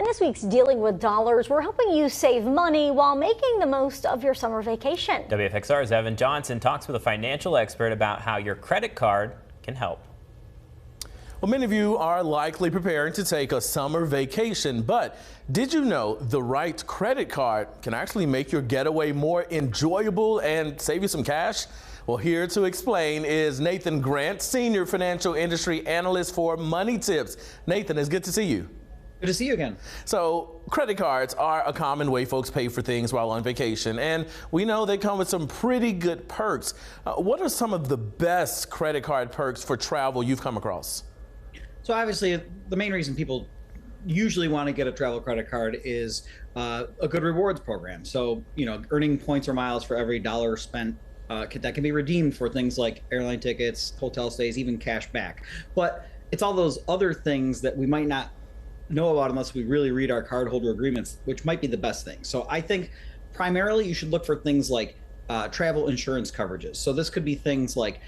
this week's Dealing with Dollars, we're helping you save money while making the most of your summer vacation. WFXR's Evan Johnson talks with a financial expert about how your credit card can help. Well, many of you are likely preparing to take a summer vacation, but did you know the right credit card can actually make your getaway more enjoyable and save you some cash? Well, here to explain is Nathan Grant, Senior Financial Industry Analyst for MoneyTips. Nathan, it's good to see you. Good to see you again. So credit cards are a common way folks pay for things while on vacation, and we know they come with some pretty good perks. What are some of the best credit card perks for travel you've come across? So obviously, the main reason people usually want to get a travel credit card is a good rewards program. So, earning points or miles for every dollar spent that can be redeemed for things like airline tickets, hotel stays, even cash back. But it's all those other things that we might not know about unless we really read our cardholder agreements, which might be the best thing. So I think primarily you should look for things like travel insurance coverages. So this could be things like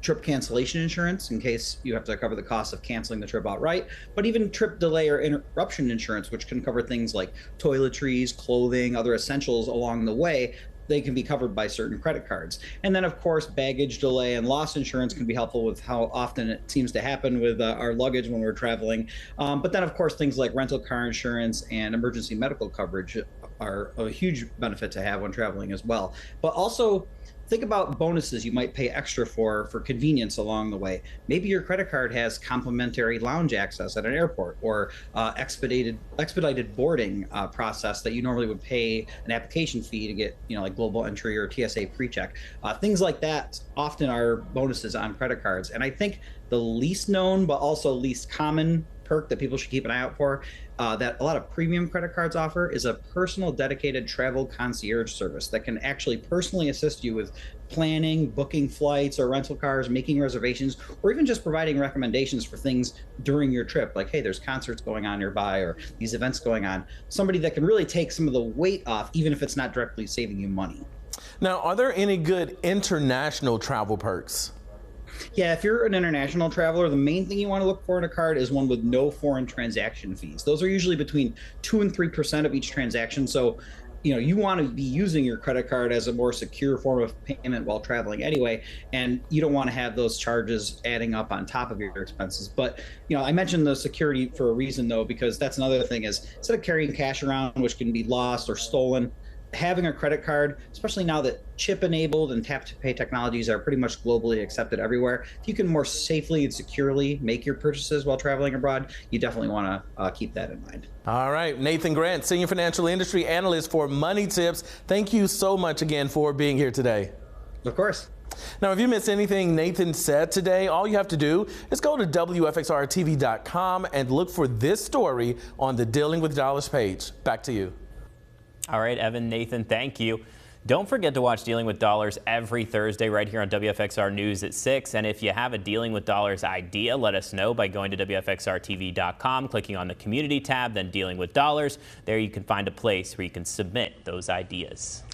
trip cancellation insurance in case you have to cover the cost of canceling the trip outright, but even trip delay or interruption insurance, which can cover things like toiletries, clothing, other essentials along the way. They can be covered by certain credit cards. And then, of course, baggage delay and loss insurance can be helpful with how often it seems to happen with our luggage when we're traveling. But then, of course, things like rental car insurance and emergency medical coverage are a huge benefit to have when traveling as well. But also, think about bonuses you might pay extra for convenience along the way. Maybe your credit card has complimentary lounge access at an airport, or expedited boarding process that you normally would pay an application fee to get, like global entry or TSA pre-check. Things like that often are bonuses on credit cards. And I think the least known but also least common perk that people should keep an eye out for that a lot of premium credit cards offer is a personal dedicated travel concierge service that can actually personally assist you with planning, booking flights or rental cars, making reservations, or even just providing recommendations for things during your trip. Like, hey, there's concerts going on nearby or these events going on. Somebody that can really take some of the weight off, even if it's not directly saving you money. Now, are there any good international travel perks? Yeah, if you're an international traveler, the main thing you want to look for in a card is one with no foreign transaction fees. Those are usually between 2 and 3% of each transaction. So, you want to be using your credit card as a more secure form of payment while traveling anyway, and you don't want to have those charges adding up on top of your expenses. But, I mentioned the security for a reason, though, because that's another thing is instead of carrying cash around, which can be lost or stolen, having a credit card, especially now that chip-enabled and tap-to-pay technologies are pretty much globally accepted everywhere, if you can more safely and securely make your purchases while traveling abroad, you definitely want to keep that in mind. All right, Nathan Grant, Senior Financial Industry Analyst for MoneyTips. Thank you so much again for being here today. Of course. Now, if you missed anything Nathan said today, all you have to do is go to WFXRTV.com and look for this story on the Dealing with Dollars page. Back to you. All right, Evan, Nathan, thank you. Don't forget to watch Dealing with Dollars every Thursday right here on WFXR News at 6. And if you have a Dealing with Dollars idea, let us know by going to WFXRTV.com, clicking on the Community tab, then Dealing with Dollars. There you can find a place where you can submit those ideas.